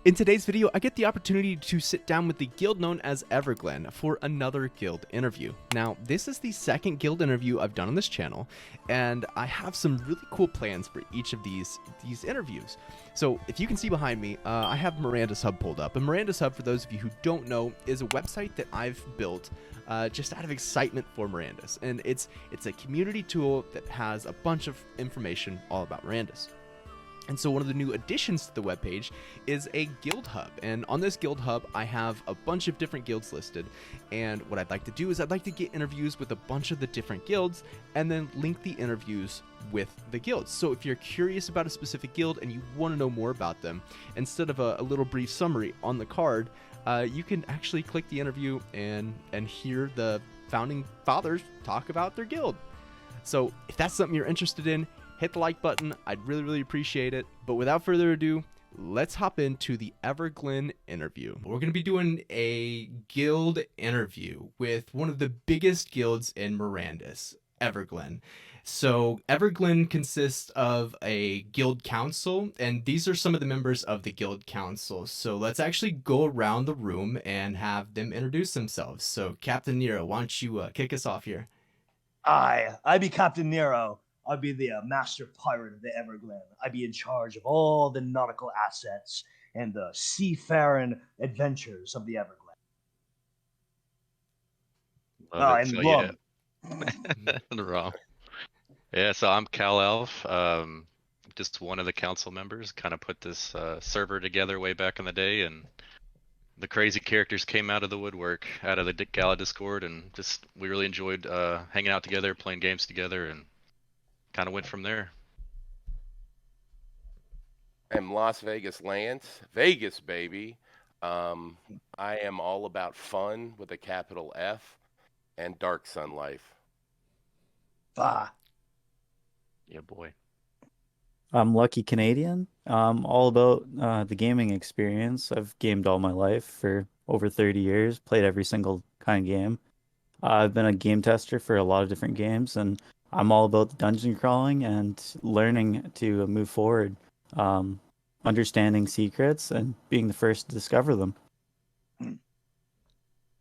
In today's video, I get the opportunity to sit down with the guild known as Everglen for another guild interview. Now, this is the second guild interview I've done on this channel, and I have some really cool plans for each of these interviews. So, if you can see behind me, I have Mirandus Hub pulled up. And Mirandus Hub, for those of you who don't know, is a website that I've built just out of excitement for Mirandus. And it's a community tool that has a bunch of information all about Mirandus. And so one of the new additions to the webpage is a guild hub. And on this guild hub, I have a bunch of different guilds listed. And what I'd like to do is I'd like to get interviews with a bunch of the different guilds and then link the interviews with the guilds. So if you're curious about a specific guild and you want to know more about them, instead of a little brief summary on the card, you can actually click the interview and hear the founding fathers talk about their guild. So if that's something you're interested in, hit the like button. I'd really appreciate it. But without further ado, let's hop into the Everglen interview. We're going to be doing a guild interview with one of the biggest guilds in Mirandus, Everglen. So Everglen consists of a guild council, and these are some of the members of the guild council. So let's actually go around the room and have them introduce themselves. So Captain Nero, why don't you kick us off here? I be Captain Nero. I'll be the master pirate of the Everglen. I be in charge of all the nautical assets and the seafaring adventures of the Everglen. Love it. And So rum. yeah, wrong. Yeah, so I'm Cal Elf, just one of the council members. Kind of put this server together way back in the day, and the crazy characters came out of the woodwork, out of the Gala Discord, and just we really enjoyed hanging out together, playing games together, and kind of went from there. I'm Las Vegas Lance, Vegas baby. I am all about fun with a capital F and Dark Sun life. Ah. Yeah, boy. I'm Lucky Canadian. All about the gaming experience. I've gamed all my life for over 30 years, played every single kind of game. I've been a game tester for a lot of different games, and I'm all about the dungeon crawling and learning to move forward, understanding secrets and being the first to discover them. I'm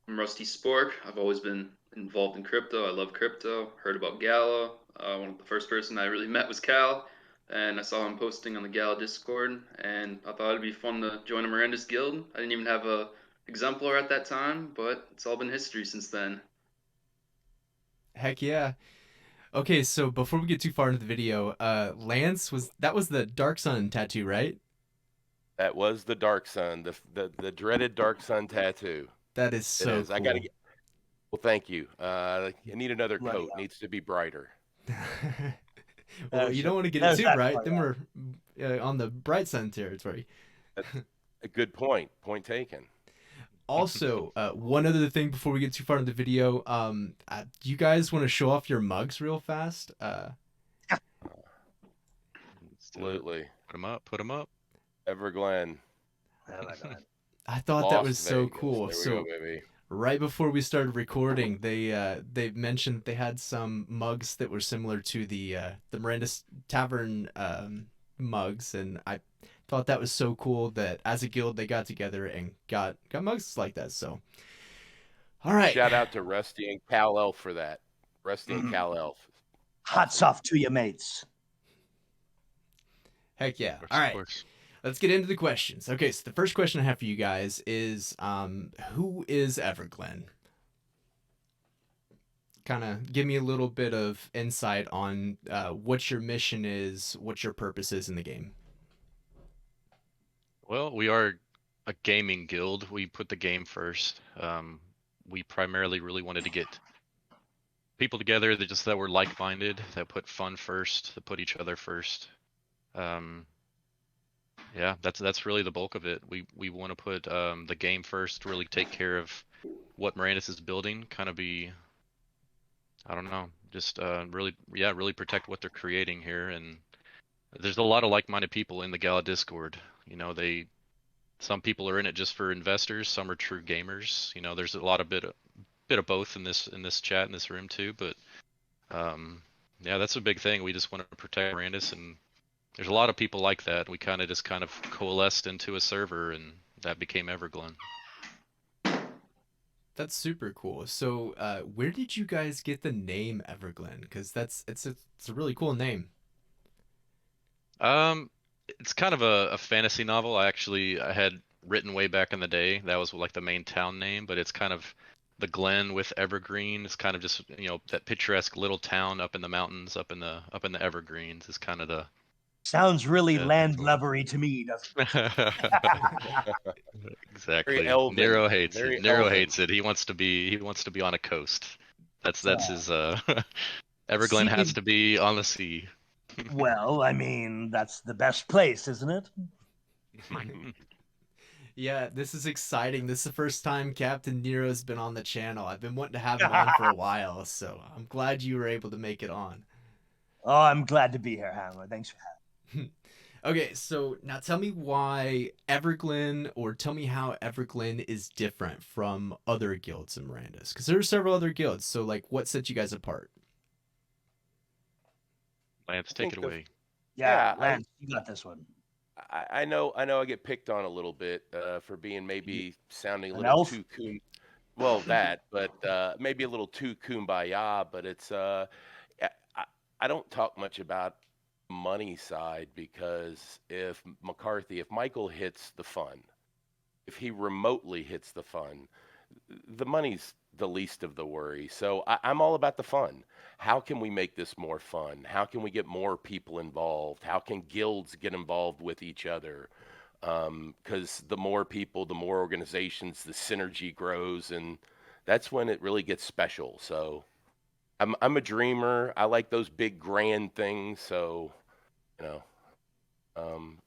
Rusty Spork. I've always been involved in crypto. I love crypto. Heard about Gala. The first person I really met was Cal, and I saw him posting on the Gala Discord, and I thought it'd be fun to join a Mirandus guild. I didn't even have a exemplar at that time, but it's all been history since then. Heck yeah. Okay, so before we get too far into the video, Lance, was the Dark Sun tattoo, right? That was the Dark Sun, the dreaded Dark Sun tattoo. That is so cool. I gotta get. Well, thank you. I need another Right, coat. yeah. Needs to be brighter. Well, you don't want to get it too bright. Then we're on the bright sun territory. That's a good point. Point taken. Also, one other thing before we get too far into the video, do you guys want to show off your mugs real fast? Absolutely. Put them up. Everglen. I thought that Las was so Vegas. cool. There we So go, baby. right before we started recording, they mentioned they had some mugs that were similar to the Mirandus Tavern mugs, and I thought that was so cool that as a guild they got together and got mugs like that. So, all right. Shout out to Rusty and Cal Elf for that. Rusty and Cal Elf. Hats off to you, mates. Heck yeah. Of All right. course. Let's get into the questions. Okay, so the first question I have for you guys is, who is Everglen? Kind of give me a little bit of insight on what your mission is, what your purpose is in the game. Well, we are a gaming guild. We put the game first. We primarily really wanted to get people together that were like-minded, that put fun first, that put each other first. Yeah, that's really the bulk of it. We want to put the game first, really take care of what Mirandus is building, kind of be, I don't know, just really protect what they're creating here. And there's a lot of like-minded people in the Gala Discord. You know, some people are in it just for investors, some are true gamers. You know, there's a lot of bit of both in this chat, in this room too. But yeah, that's a big thing. We just want to protect Mirandus and There's a lot of people like that. We kind of coalesced into a server, and that became Everglen. That's super cool. So, where did you guys get the name Everglen? Because it's a really cool name. It's kind of a fantasy novel. I had written way back in the day. That was like the main town name, but it's kind of the Glen with Evergreen. It's kind of just that picturesque little town up in the mountains, up in the Evergreens is kind of the Sounds really yeah. landlubbery to me, doesn't Exactly. Very elven. Nero hates Very it. Nero elven. hates it. He wants to be on a coast. That's his Everglen See, has to be on the sea. well, I mean, that's the best place, isn't it? Yeah, this is exciting. This is the first time Captain Nero's been on the channel. I've been wanting to have him on for a while, so I'm glad you were able to make it on. Oh, I'm glad to be here, Hammer. Thanks for having me. Okay, so now tell me why Everglen, or tell me how Everglen is different from other guilds in Mirandus, because there are several other guilds. So, like, what sets you guys apart? Lance, take it away. Yeah, Lance, you got this one. I know I get picked on a little bit for being maybe sounding a An little elf? too well, but maybe a little too kumbaya. But it's I don't talk much about money side, because if Michael hits the fun, if he remotely hits the fun, the money's the least of the worry. So I'm all about the fun. How can we make this more fun? How can we get more people involved? How can guilds get involved with each other? Because the more people, the more organizations, the synergy grows, and that's when it really gets special. So I'm a dreamer. I like those big grand things. So you know,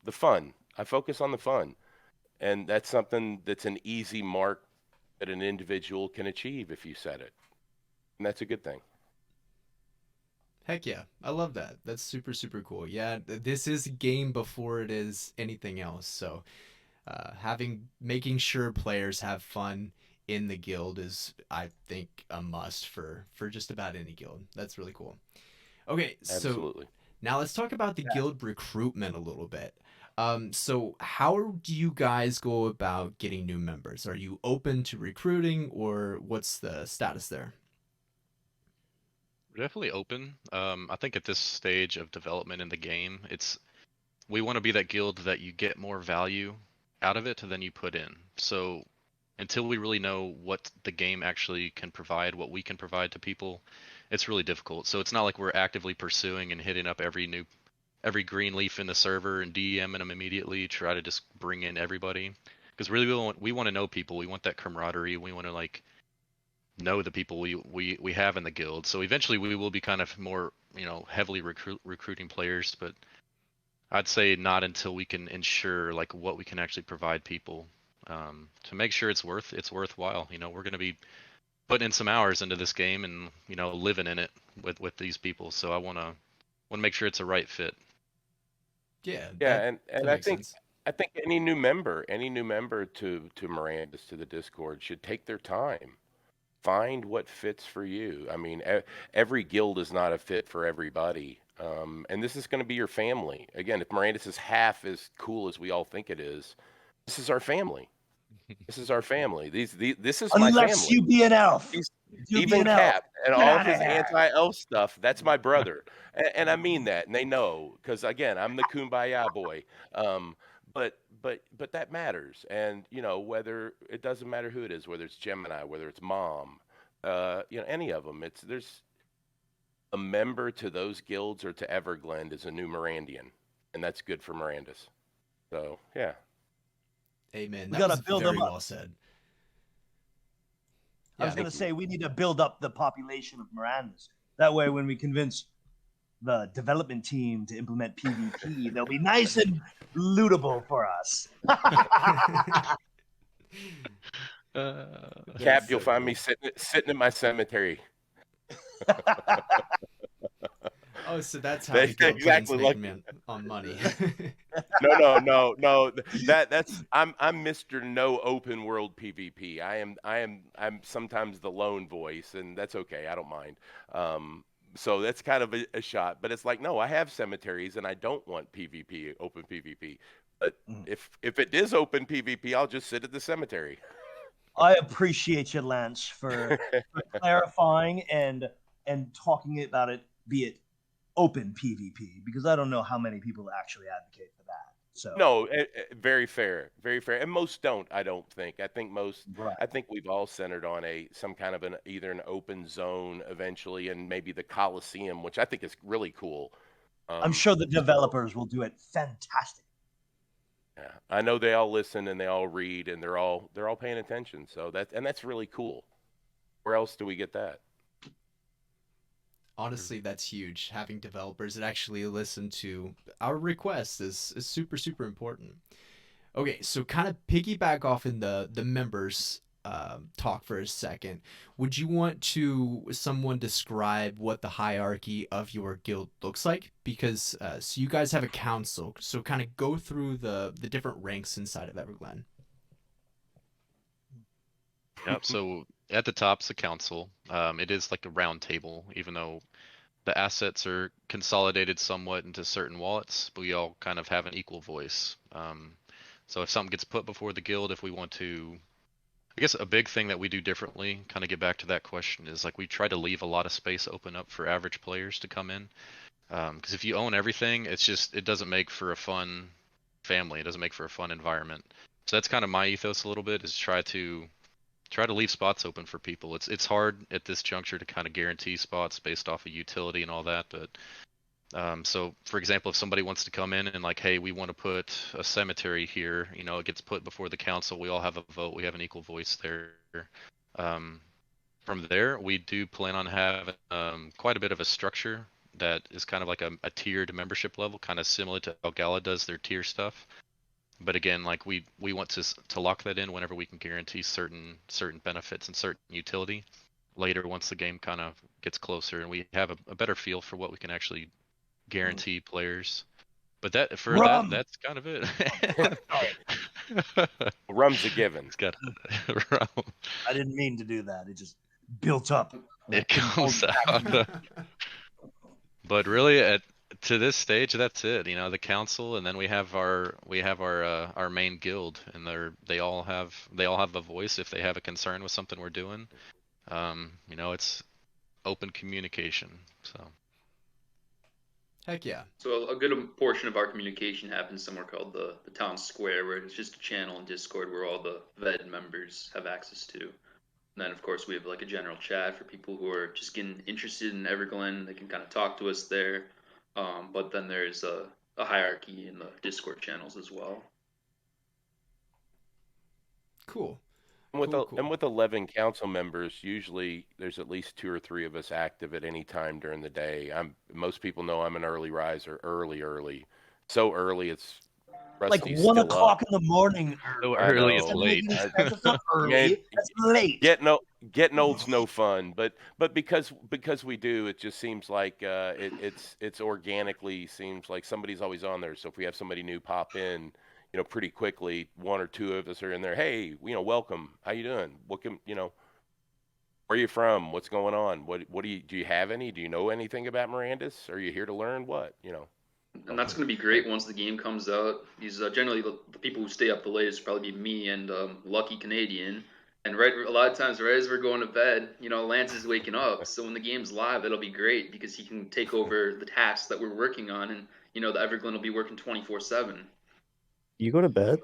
the fun. I focus on the fun, and that's something that's an easy mark that an individual can achieve if you set it, and that's a good thing. Heck yeah, I love that. That's super, super cool. Yeah, this is a game before it is anything else. So, making sure players have fun in the guild is, I think, a must for just about any guild. That's really cool. Okay, so Absolutely. now let's talk about the guild recruitment a little bit. So how do you guys go about getting new members? Are you open to recruiting, or what's the status there? We're definitely open. I think at this stage of development in the game, we want to be that guild that you get more value out of it than you put in. So until we really know what the game actually can provide, what we can provide to people, it's really difficult. So it's not like we're actively pursuing and hitting up every green leaf in the server and DMing them immediately, try to just bring in everybody. Because really we want to know people. We want that camaraderie. We want to like know the people we have in the guild. So eventually we will be kind of more, heavily recruiting players, but I'd say not until we can ensure like what we can actually provide people, to make sure it's worthwhile. We're going to be putting in some hours into this game and, living in it with these people. So I want to make sure it's a right fit. Yeah, Yeah, that and I makes think sense. any new member to Mirandus, to the Discord, should take their time. Find what fits for you. I mean, every guild is not a fit for everybody. And this is going to be your family. Again, if Mirandus is half as cool as we all think it is, this is our family. This is our family. This is my Unless family. you be an elf. He's You be even an elf. Cap and Get all of outta his here. anti-elf stuff. That's my brother, and I mean that, and they know, because again, I'm the kumbaya boy. Um, but that matters, and whether it doesn't matter who it is, whether it's Gemini, whether it's Mom, any of them. There's a member to those guilds or to Everglen is a new Mirandian, and that's good for Mirandus. So yeah. Amen. We That gotta was build them very up. well said. I Yeah, was gonna Thank you. say we need to build up the population of Mirandus. That way, when we convince the development team to implement PvP, they'll be nice and lootable for us. that's Cap, you'll so find me cool. sitting in my cemetery. Oh, so that's how the That's guild plans exactly like. making on money. No. That's I'm Mr. No Open World PvP. I'm sometimes the lone voice, and that's okay. I don't mind. So that's kind of a shot. But it's like, no, I have cemeteries and I don't want PvP, open PvP. But Mm. if it is open PvP, I'll just sit at the cemetery. I appreciate you, Lance, for clarifying and talking about it, be it open PvP, because I don't know how many people actually advocate for that. So No, very fair, very fair. And most don't, I don't think. right. I think we've all centered on some kind of either an open zone eventually, and maybe the Coliseum, which I think is really cool. I'm sure the developers will do it fantastic. Yeah, I know they all listen and they all read and they're all paying attention. So that's really cool. Where else do we get that? Honestly, that's huge. Having developers that actually listen to our requests is super, super important. Okay, so kind of piggyback off in the members talk for a second. Would you want to someone describe what the hierarchy of your guild looks like? Because so you guys have a council, so kind of go through the different ranks inside of Everglen. Yep. So at the top's the council. It is like a round table, even though the assets are consolidated somewhat into certain wallets, but we all kind of have an equal voice. So if something gets put before the guild, if we want to, I guess a big thing that we do differently, kind of get back to that question, is like we try to leave a lot of space open up for average players to come in. Because if you own everything, it doesn't make for a fun family. It doesn't make for a fun environment. So that's kind of my ethos a little bit, is try to leave spots open for people. It's hard at this juncture to kind of guarantee spots based off of utility and all that, but so for example, if somebody wants to come in and like, hey, we want to put a cemetery here, it gets put before the council, we all have a vote, we have an equal voice there. From there, we do plan on having quite a bit of a structure that is kind of like a tiered membership level, kind of similar to how Gala does their tier stuff. But again, like we want to lock that in whenever we can guarantee certain benefits and certain utility. Later, once the game kind of gets closer and we have a better feel for what we can actually guarantee players. But that's kind of it. Rum's a given. It's got rum. I didn't mean to do that. It just built up. It comes out. But really, to this stage, that's it. The council, and then we have our main guild, and they all have a voice if they have a concern with something we're doing. It's open communication. So. Heck yeah. So a good portion of our communication happens somewhere called the town square, where it's just a channel in Discord where all the VED members have access to. And then of course we have like a general chat for people who are just getting interested in Everglen. They can kind of talk to us there. But then there's a hierarchy in the Discord channels as well. Cool. And with 11 council members, usually there's at least 2 or 3 of us active at any time during the day. Most people know I'm an early riser, early. So early, it's Rusty's like 1 still o'clock up. in the morning. So early, it's Doesn't late. make any sense. It's not early. It's late. Getting old's no fun, but because we do, it just seems like it's organically seems like somebody's always on there. So if we have somebody new pop in, pretty quickly, 1 or 2 of us are in there. Hey, welcome. How you doing? What can where are you from? What's going on? What do you have any? Do you know anything about Mirandus? Are you here to learn what? And that's going to be great once the game comes out. These generally the people who stay up the latest will probably be me and Lucky Canadian. And a lot of times, right as we're going to bed, Lance is waking up. So when the game's live, it'll be great because he can take over the tasks that we're working on, and the Everglen will be working 24/7. You go to bed?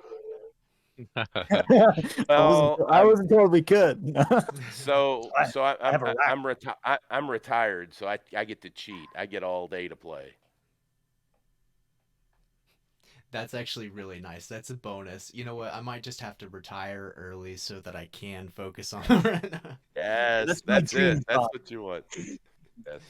Well, I wasn't told we could. So I I'm retired, so I get to cheat. I get all day to play. That's actually really nice. That's a bonus. You know what? I might just have to retire early so that I can focus on it. Yes, That's that's it. it. That's what you want. Yes.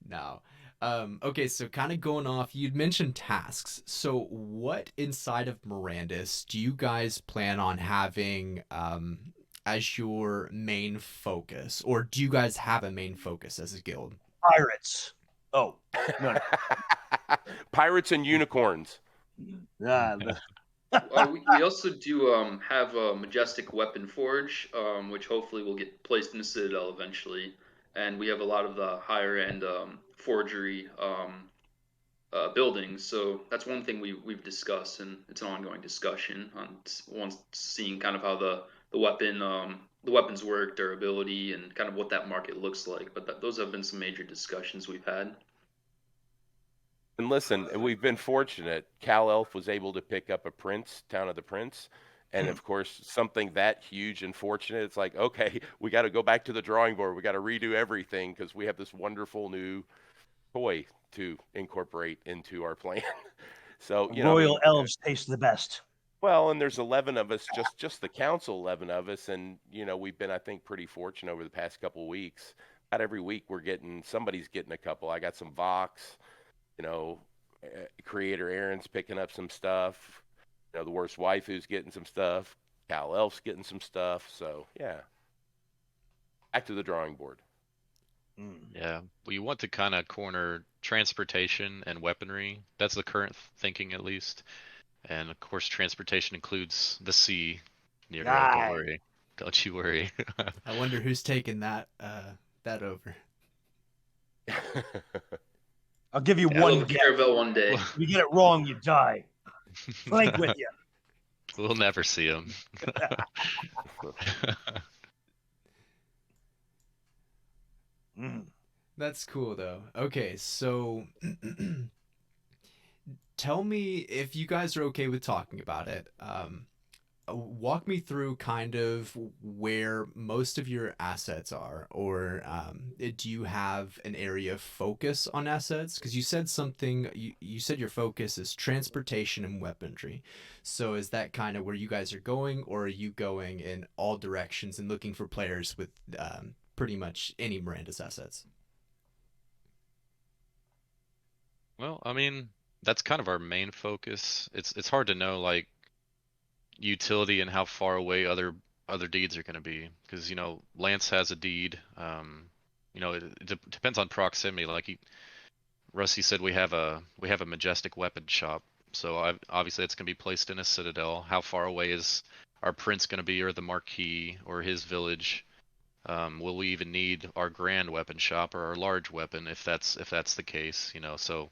No. Okay, so kind of going off, you'd mentioned tasks. So what inside of Mirandus do you guys plan on having as your main focus? Or do you guys have a main focus as a guild? Pirates. Oh, no. Pirates and unicorns. We also do have a majestic weapon forge, which hopefully will get placed in the Citadel eventually. And we have a lot of the higher end forgery buildings. So that's one thing we've discussed, and it's an ongoing discussion on once seeing kind of how the weapons work, durability, and kind of what that market looks like. But those have been some major discussions we've had. And listen, we've been fortunate. Cal Elf was able to pick up a Prince, Town of the Prince. And of course, something that huge and fortunate, it's like, okay, we got to go back to the drawing board. We got to redo everything because we have this wonderful new toy to incorporate into our plan. So, you know, I Royal mean, elves taste the best. well, and there's 11 of us, just the council, 11 of us, and you know, we've been, I think, pretty fortunate over the past couple of weeks. Not every week somebody's getting a couple. I got some Vox, you know, creator Aaron's picking up some stuff. You know, the worst waifu's getting some stuff. Cal Elf's getting some stuff. So yeah, back to the drawing board. Yeah, we want to kind of corner transportation and weaponry. That's the current thinking, at least. And of course, transportation includes the sea. Nero, don't Aye. worry. Don't you worry. I wonder who's taking that over. I'll give you Yeah, one I love a guess. caravel one day. If you get it wrong, you die. Flank with you. We'll never see him. That's cool though. Okay, so tell me if you guys are okay with talking about it. Walk me through kind of where most of your assets are, or do you have an area of focus on assets? Because you said something, you said your focus is transportation and weaponry. So is that kind of where you guys are going, or are you going in all directions and looking for players with pretty much any Mirandus assets? Well, I mean, that's kind of our main focus. It's hard to know like utility and how far away other deeds are going to be, because you know Lance has a deed. You know, it depends on proximity. Like Rusty said, we have a majestic weapon shop, so obviously it's going to be placed in a citadel. How far away is our prince going to be, or the marquis, or his village? Will we even need our grand weapon shop or our large weapon if that's the case? You know, so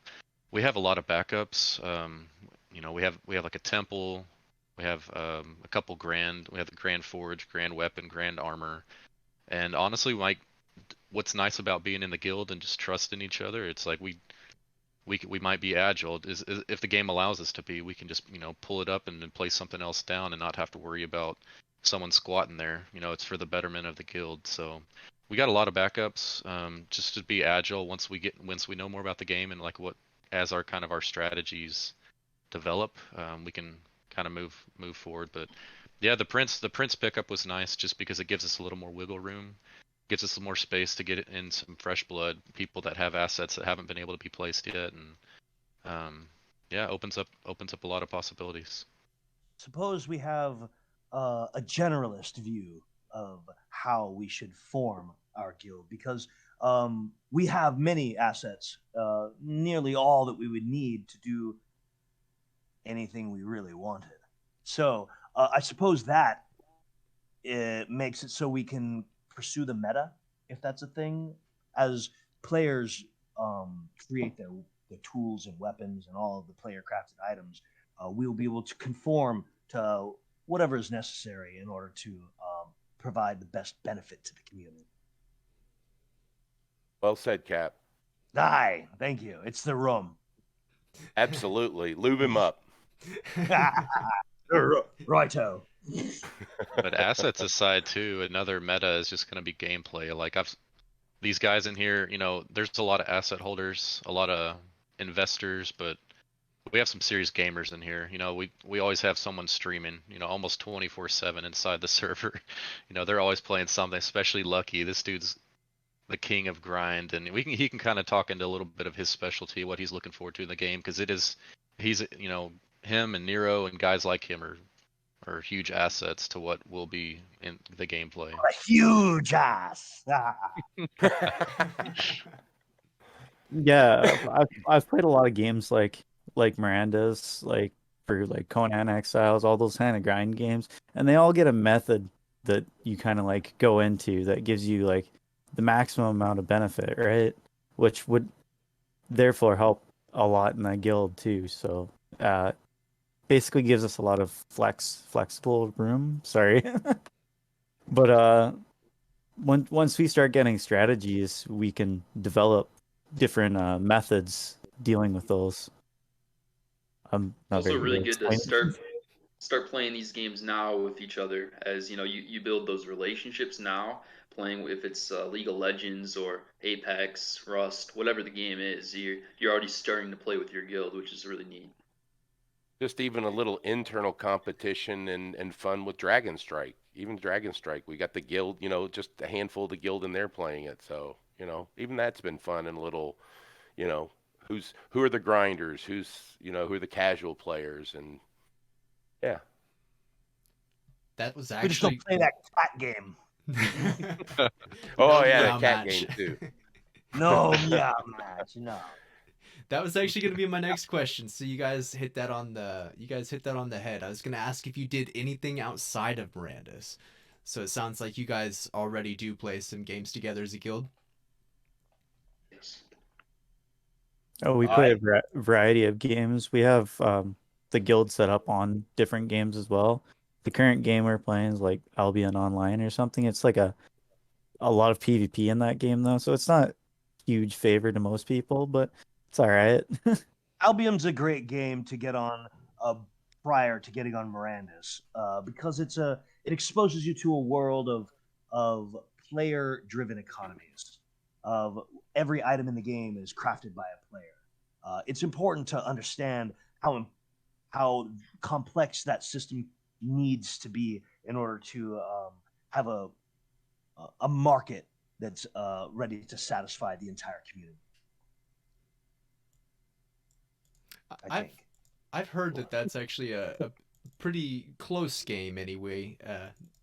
we have a lot of backups. You know, we have like a temple. We have a couple we have the grand forge, grand weapon, grand armor. And honestly, like, what's nice about being in the guild and just trusting each other, it's like we might be agile. Is if the game allows us to be, we can just, you know, pull it up and then place something else down and not have to worry about someone squatting there. You know, it's for the betterment of the guild. So we got a lot of backups, just to be agile once we know more about the game and like as our kind of our strategies develop, we can kind of move forward. But yeah, the prince pickup was nice just because it gives us a little more wiggle room, gives us some more space to get in some fresh blood, people that have assets that haven't been able to be placed yet, and yeah, opens up a lot of possibilities. Suppose we have a generalist view of how we should form our guild, because we have many assets, nearly all that we would need to do anything we really wanted. So I suppose that it makes it so we can pursue the meta, if that's a thing, as players create the tools and weapons and all of the player crafted items. We'll be able to conform to whatever is necessary in order to provide the best benefit to the community. Well said, Cap. Aye, thank you. It's the room. Absolutely. Lube him up. Righto. But assets aside too, another meta is just going to be gameplay. Like these guys in here, you know, there's a lot of asset holders, a lot of investors, but we have some serious gamers in here. You know, we always have someone streaming, you know, almost 24/7 inside the server. You know, they're always playing something, especially Lucky. This dude's the king of grind, and he can kind of talk into a little bit of his specialty, what he's looking forward to in the game, because he's, you know, him and Nero and guys like him are huge assets to what will be in the gameplay. A huge ass. Yeah, I've played a lot of games like Miranda's, like for like Conan Exiles, all those kind of grind games, and they all get a method that you kind of like go into that gives you like the maximum amount of benefit, right? Which would therefore help a lot in that guild too. So basically gives us a lot of flexible room. Sorry. But once we start getting strategies, we can develop different methods dealing with those. I'm It's not also very good really at good to explaining. start playing these games now with each other, as you know, you build those relationships now playing, if it's League of Legends or Apex, Rust, whatever the game is. You're already starting to play with your guild, which is really neat. Just even a little internal competition and fun with Dragon Strike. Even Dragon Strike, we got the guild, just a handful of the guild in there playing it. So, even that's been fun and a little, you know, who are the grinders, who are the casual players, and yeah. That was We just don't actually play that cat game. Oh no yeah, the meow cat match. game too. No, yeah, match, no. That was actually going to be my next question. So you guys hit that on the head. I was going to ask if you did anything outside of Mirandus. So it sounds like you guys already do play some games together as a guild. Yes. Oh, we play a variety of games. We have the guild set up on different games as well. The current game we're playing is like Albion Online or something. It's like a lot of PvP in that game though, so it's not huge favor to most people, but it's all right. Albion's a great game to get on prior to getting on Mirandus because it exposes you to a world of player driven economies. Of every item in the game is crafted by a player. It's important to understand how complex that system needs to be in order to have a market that's ready to satisfy the entire community. I've heard that that's actually a pretty close game anyway.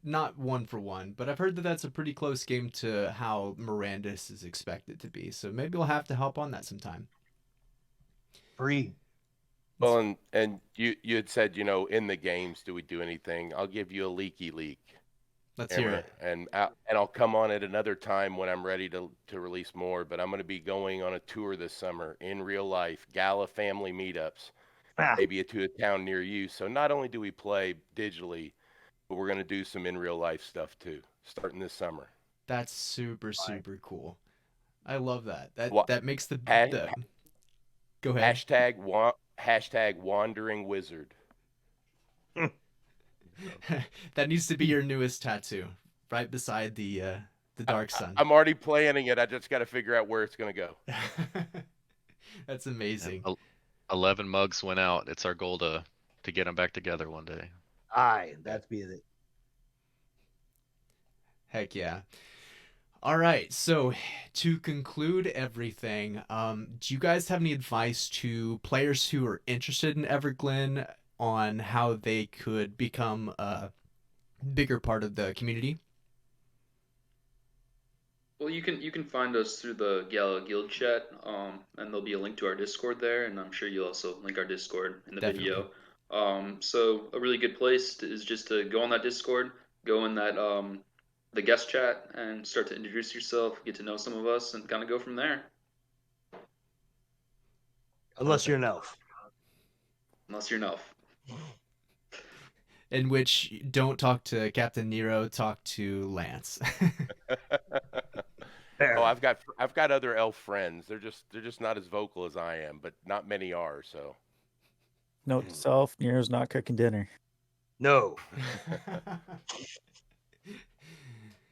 Not one for one, but I've heard that that's a pretty close game to how Mirandus is expected to be. So maybe we'll have to help on that sometime. Free. Well, and you had said, in the games, do we do anything? I'll give you a leaky leak. Let's hear it. And I'll come on at another time when I'm ready to release more. But I'm going to be going on a tour this summer in real life, gala family meetups, maybe to a town near you. So not only do we play digitally, but we're going to do some in real life stuff too, starting this summer. That's super cool. I love that. That makes the go ahead. Hashtag wandering wizard. That needs to be your newest tattoo, right beside the dark sun. I'm already planning it. I just got to figure out where it's going to go. That's amazing. 11 mugs went out. It's our goal to get them back together one day. Aye, that's be it. Heck yeah. All right, so to conclude everything, do you guys have any advice to players who are interested in Everglen on how they could become a bigger part of the community? Well, you can find us through the Gala Guild chat, and there'll be a link to our Discord there, and I'm sure you'll also link our Discord in the video. So a really good place is just to go on that Discord, go in that the guest chat, and start to introduce yourself, get to know some of us, and kind of go from there. Unless you're an elf. Unless you're an elf. In which don't talk to Captain Nero, talk to Lance. Oh, I've got other elf friends. They're just not as vocal as I am, but not many are. So, Note to self: Nero's not cooking dinner. No.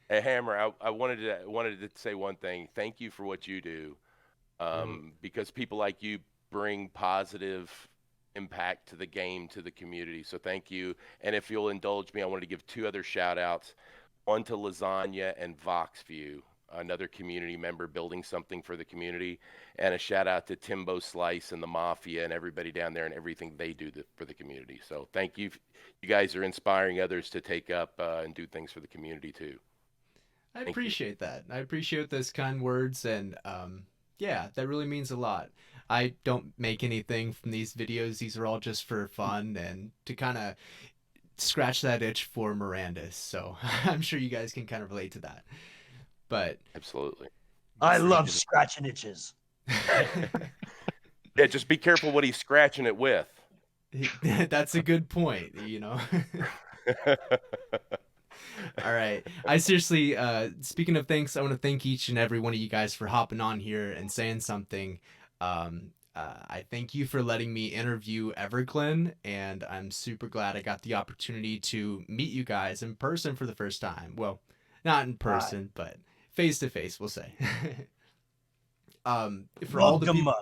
Hey, Hammer, I wanted to say one thing. Thank you for what you do, because people like you bring positive impact to the game, to the community. So thank you. And if you'll indulge me, I wanted to give two other shout outs. One to Lasagna and Voxview, another community member building something for the community, and a shout out to Timbo Slice and the Mafia and everybody down there and everything they do for the community. So thank you. You guys are inspiring others to take up and do things for the community too. I appreciate that. I appreciate those kind words, and yeah, that really means a lot. I don't make anything from these videos. These are all just for fun and to kind of scratch that itch for Mirandus. So I'm sure you guys can kind of relate to that. But absolutely, I love scratching itches. Yeah, just be careful what he's scratching it with. That's a good point, you know. All right. I seriously, speaking of thanks, I want to thank each and every one of you guys for hopping on here and saying something. I thank you for letting me interview Everglen, and I'm super glad I got the opportunity to meet you guys in person for the first time. Well, not in person, but face to face, we'll say. For all the people.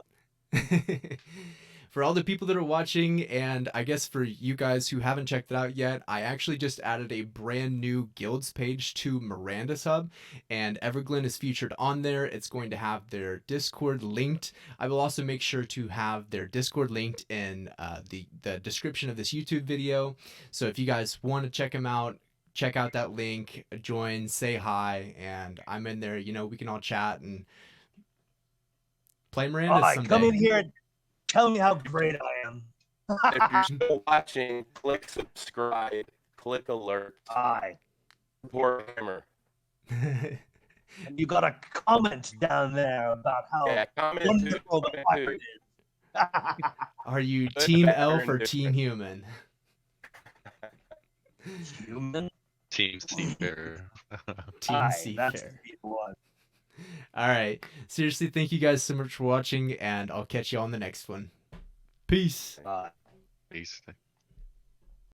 For all the people that are watching, and I guess for you guys who haven't checked it out yet, I actually just added a brand new guilds page to Mirandus Hub, and Everglen is featured on there. It's going to have their Discord linked. I will also make sure to have their Discord linked in the description of this YouTube video. So if you guys want to check them out, check out that link, join, say hi, and I'm in there. You know, we can all chat and play Mirandus someday. Come in here and tell me how great I am. If you're still watching, click subscribe, click alert. Aye. Poor Hammer. And you got a comment down there about how wonderful the pirate is. Are you Team Elf or Team Human? Human? Team Seafarer. Team Seafarer. All right. Seriously, thank you guys so much for watching, and I'll catch you on the next one. Peace. Bye. Peace.